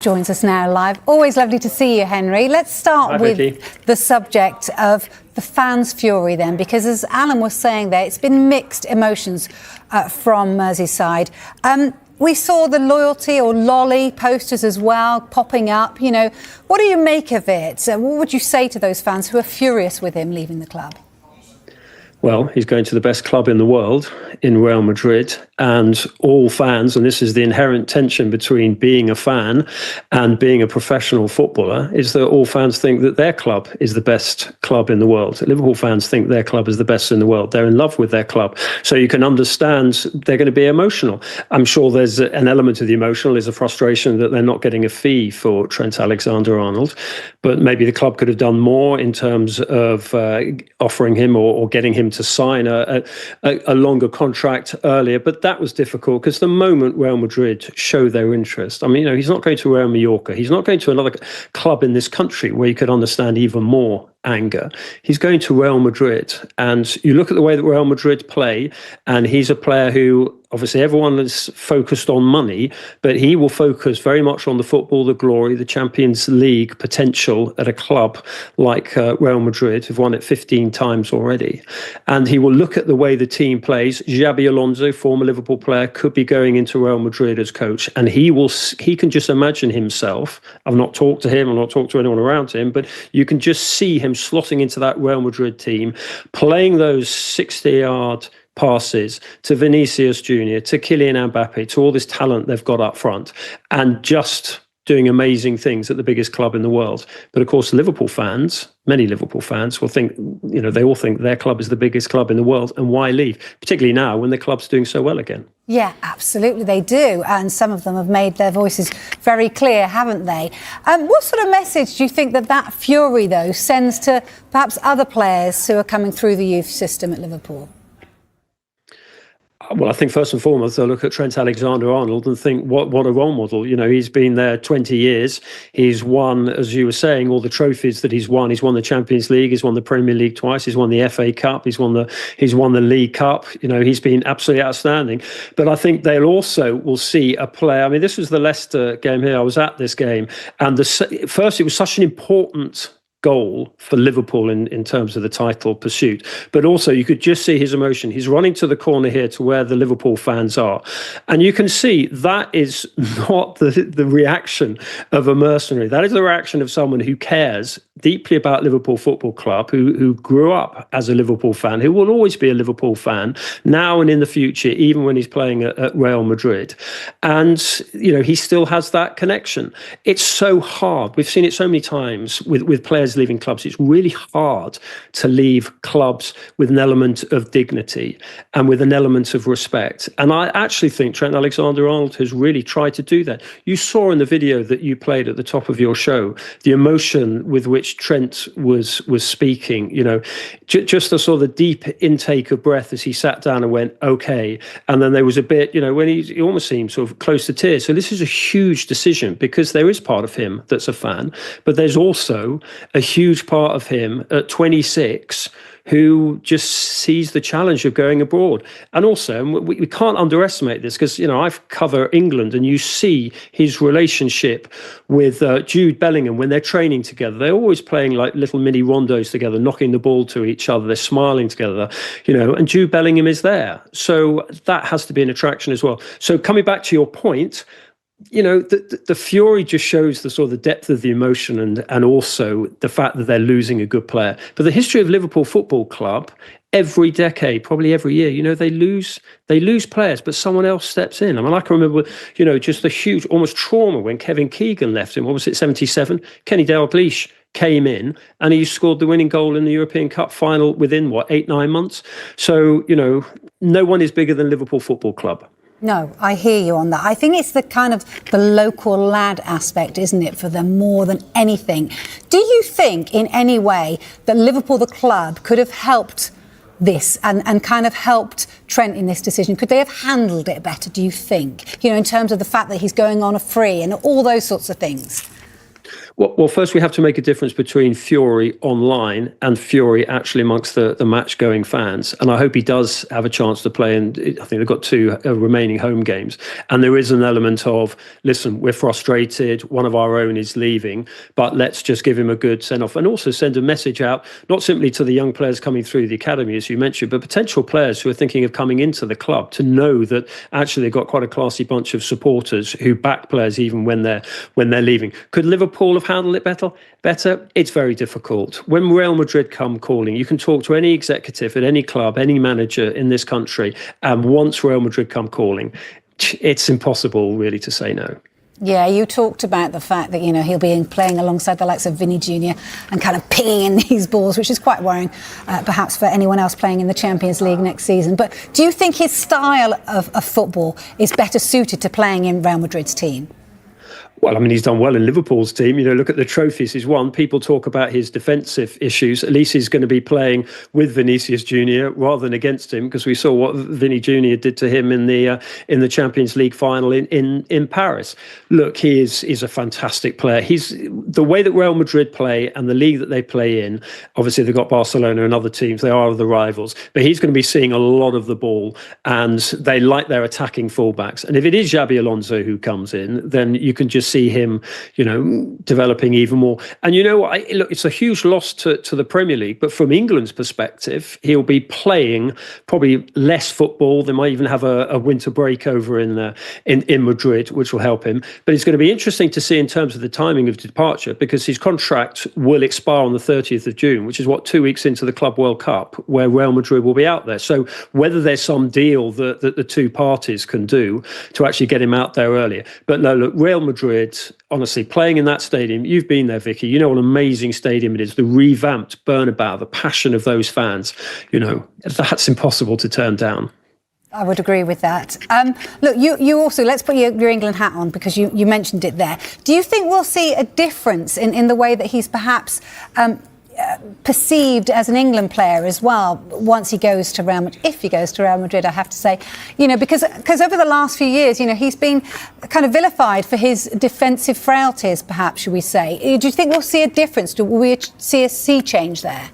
Joins us now live. Always lovely to see you, Henry. Let's start with the subject of the fans' fury then, because as Alan was saying there, it's been mixed emotions from Merseyside. We saw the loyalty or lolly posters as well popping up. You know, what do you make of it? What would you say to those fans who are furious with him leaving the club? Well, he's going to the best club in the world, in Real Madrid, and all fans, and this is the inherent tension between being a fan and being a professional footballer, is that all fans think that their club is the best club in the world. Liverpool fans think their club is the best in the world. They're in love with their club. So you can understand they're going to be emotional. I'm sure there's an element of the emotional is a frustration that they're not getting a fee for Trent Alexander-Arnold, but maybe the club could have done more in terms of offering him or getting him to sign a longer contract earlier, but that was difficult because the moment Real Madrid show their interest, I mean, you know, he's not going to Real Mallorca, he's not going to another club in this country where you could understand even more anger. He's going to Real Madrid, and you look at the way that Real Madrid play, and he's a player who obviously everyone is focused on money, but he will focus very much on the football, the glory, the Champions League potential at a club like Real Madrid, who've won it 15 times already. And he will look at the way the team plays. Xabi Alonso, former Liverpool player, could be going into Real Madrid as coach, and he can just imagine himself. I've not talked to him, I've not talked to anyone around him, but you can just see him slotting into that Real Madrid team, playing those 60-yard passes to Vinicius Jr., to Kylian Mbappe, to all this talent they've got up front, and just doing amazing things at the biggest club in the world. But of course, Liverpool fans, many Liverpool fans will think, you know, they all think their club is the biggest club in the world, and why leave? Particularly now when the club's doing so well again. Yeah, absolutely, they do. And some of them have made their voices very clear, haven't they? What sort of message do you think that fury, though, sends to perhaps other players who are coming through the youth system at Liverpool? Well, I think first and foremost, they'll look at Trent Alexander-Arnold and think, what a role model. You know, he's been there 20 years. He's won, as you were saying, all the trophies that he's won. He's won the Champions League. He's won the Premier League twice. He's won the FA Cup. He's won the League Cup. You know, he's been absolutely outstanding. But I think they'll also will see a player. I mean, this was the Leicester game here. I was at this game. And first, it was such an important goal for Liverpool in terms of the title pursuit, but also you could just see his emotion. He's running to the corner here to where the Liverpool fans are, and you can see that is not the reaction of a mercenary. That is the reaction of someone who cares deeply about Liverpool Football Club, who grew up as a Liverpool fan, who will always be a Liverpool fan now and in the future, even when he's playing at Real Madrid. And you know, he still has that connection. It's so hard. We've seen it so many times with players leaving clubs. It's really hard to leave clubs with an element of dignity and with an element of respect. And I actually think Trent Alexander-Arnold has really tried to do that. You saw in the video that you played at the top of your show, the emotion with which Trent was speaking, you know, just a sort of deep intake of breath as he sat down and went, okay. And then there was a bit, you know, when he almost seemed sort of close to tears. So this is a huge decision because there is part of him that's a fan, but there's also a huge part of him at 26 who just sees the challenge of going abroad. And also, we can't underestimate this because, you know, I cover England and you see his relationship with Jude Bellingham when they're training together. They're always playing like little mini rondos together, knocking the ball to each other. They're smiling together, you know, and Jude Bellingham is there. So that has to be an attraction as well. So coming back to your point, you know, the fury just shows the sort of the depth of the emotion and also the fact that they're losing a good player. But the history of Liverpool Football Club, every decade, probably every year, you know, they lose players, but someone else steps in. I mean, I can remember, you know, just the huge almost trauma when Kevin Keegan left him. What was it, 77? Kenny Dalglish came in and he scored the winning goal in the European Cup final within, 8-9 months? So, you know, no one is bigger than Liverpool Football Club. No, I hear you on that. I think it's the kind of the local lad aspect, isn't it, for them more than anything. Do you think in any way that Liverpool, the club, could have helped this and kind of helped Trent in this decision? Could they have handled it better, do you think? You know, in terms of the fact that he's going on a free and all those sorts of things. Well, first we have to make a difference between fury online and fury actually amongst the match-going fans. And I hope he does have a chance to play. And I think they've got 2 remaining home games. And there is an element of, listen, we're frustrated. One of our own is leaving, but let's just give him a good send-off. And also send a message out, not simply to the young players coming through the academy, as you mentioned, but potential players who are thinking of coming into the club to know that actually they've got quite a classy bunch of supporters who back players even when they're leaving. Could Liverpool have handle it better? It's very difficult. When Real Madrid come calling, you can talk to any executive at any club, any manager in this country, and once Real Madrid come calling, it's impossible really to say no. Yeah, you talked about the fact that, he'll be playing alongside the likes of Vinny Jr. and kind of pinging in these balls, which is quite worrying, perhaps for anyone else playing in the Champions League next season. But do you think his style of football is better suited to playing in Real Madrid's team? Well, I mean, he's done well in Liverpool's team. Look at the trophies he's won. People talk about his defensive issues. At least he's going to be playing with Vinicius Jr. rather than against him, because we saw what Vinny Jr. did to him in the Champions League final in Paris. Look, he's a fantastic player. He's the way that Real Madrid play and the league that they play in. Obviously, they've got Barcelona and other teams. They are the rivals, but he's going to be seeing a lot of the ball, and they like their attacking fullbacks. And if it is Xabi Alonso who comes in, then you can just see him, developing even more. And look, it's a huge loss to the Premier League, but from England's perspective, he'll be playing probably less football. They might even have a winter break over in Madrid, which will help him. But it's going to be interesting to see in terms of the timing of departure, because his contract will expire on the 30th of June, which is 2 weeks into the Club World Cup, where Real Madrid will be out there. So whether there's some deal that the two parties can do to actually get him out there earlier. But no, look, Real Madrid, honestly, playing in that stadium, you've been there, Vicky, you know what an amazing stadium it is, the revamped Bernabeu, the passion of those fans, that's impossible to turn down. I would agree with that. Look, you also, let's put your England hat on, because you mentioned it there. Do you think we'll see a difference in the way that he's perhaps perceived as an England player as well once he goes to Real Madrid, if he goes to Real Madrid, I have to say, because over the last few years, he's been kind of vilified for his defensive frailties, perhaps, should we say. Do you think we'll see a difference? Do we see a sea change there?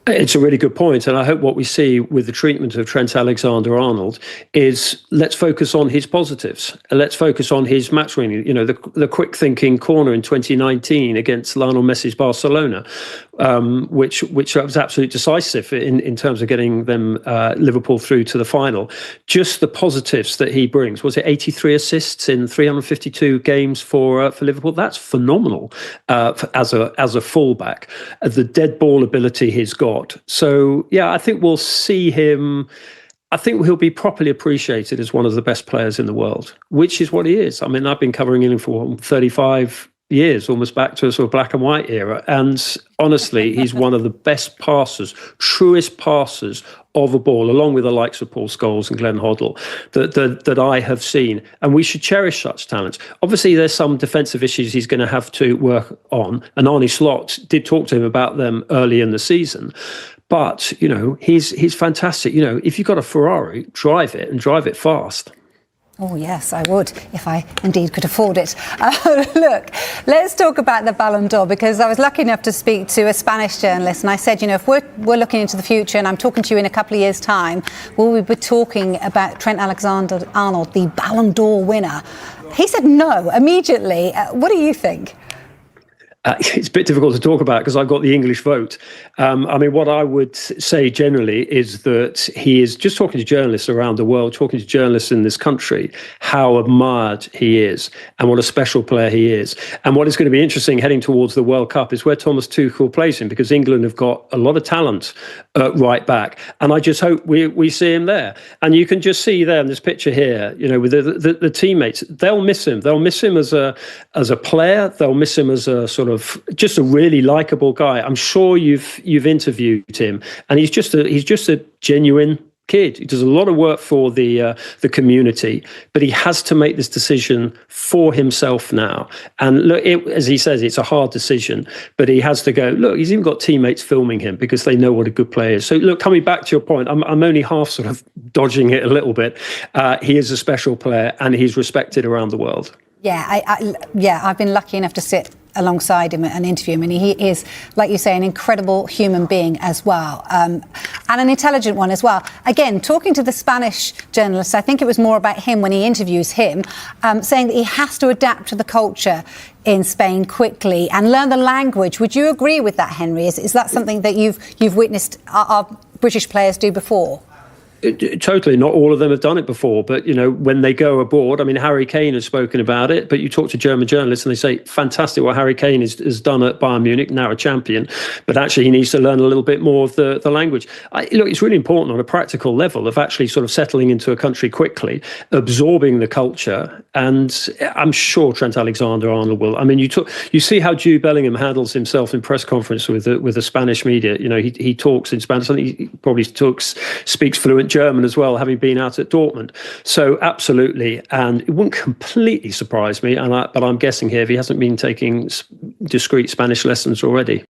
It's a really good point, and I hope what we see with the treatment of Trent Alexander-Arnold is, let's focus on his positives. Let's focus on his match winning. The quick thinking corner in 2019 against Lionel Messi's Barcelona, which was absolutely decisive in terms of getting them Liverpool through to the final. Just the positives that he brings. Was it 83 assists in 352 games for Liverpool? That's phenomenal as a fullback. The dead ball ability he's got. So, yeah, I think we'll see him. I think he'll be properly appreciated as one of the best players in the world, which is what he is. I mean, I've been covering him for 35 years, almost back to a sort of black and white era. And honestly, he's one of the best passers, truest passers of a ball, along with the likes of Paul Scholes and Glenn Hoddle, that I have seen. And we should cherish such talents. Obviously, there's some defensive issues he's going to have to work on. And Arne Slot did talk to him about them early in the season. But, he's fantastic. If you've got a Ferrari, drive it, and drive it fast. Oh, yes, I would, if I indeed could afford it. Look, let's talk about the Ballon d'Or, because I was lucky enough to speak to a Spanish journalist, and I said, if we're looking into the future, and I'm talking to you in a couple of years' time, will we be talking about Trent Alexander-Arnold, the Ballon d'Or winner? He said no, immediately. What do you think? It's a bit difficult to talk about because I've got the English vote. What I would say generally is that he is just talking to journalists around the world, talking to journalists in this country, how admired he is and what a special player he is. And what is going to be interesting heading towards the World Cup is where Thomas Tuchel plays him, because England have got a lot of talent right back. And I just hope we see him there. And you can just see there in this picture here, with the teammates, they'll miss him. They'll miss him as a player. They'll miss him as a sort of just a really likable guy. I'm sure you've interviewed him, and he's just a genuine kid. He does a lot of work for the community, but he has to make this decision for himself now. And look, as he says, it's a hard decision, but he has to go. Look, he's even got teammates filming him because they know what a good player is. So look, coming back to your point, I'm only half sort of dodging it a little bit. He is a special player, and he's respected around the world. Yeah, I've been lucky enough to sit alongside him and interview him, and he is, like you say, an incredible human being as well, and an intelligent one as well. Again, talking to the Spanish journalist, I think it was more about him when he interviews him, saying that he has to adapt to the culture in Spain quickly and learn the language. Would you agree with that, Henry? Is that something that you've witnessed our British players do before? Totally. Not all of them have done it before, but, when they go abroad, I mean, Harry Kane has spoken about it, but you talk to German journalists and they say, fantastic what Harry Kane has done at Bayern Munich, now a champion, but actually he needs to learn a little bit more of the language. Look, it's really important on a practical level of actually sort of settling into a country quickly, absorbing the culture, and I'm sure Trent Alexander-Arnold will. I mean, you see how Jude Bellingham handles himself in press conference with the Spanish media. He talks in Spanish. I think he probably speaks fluent German as well, having been out at Dortmund. So absolutely, and it wouldn't completely surprise me, but I'm guessing here if he hasn't been taking discreet Spanish lessons already.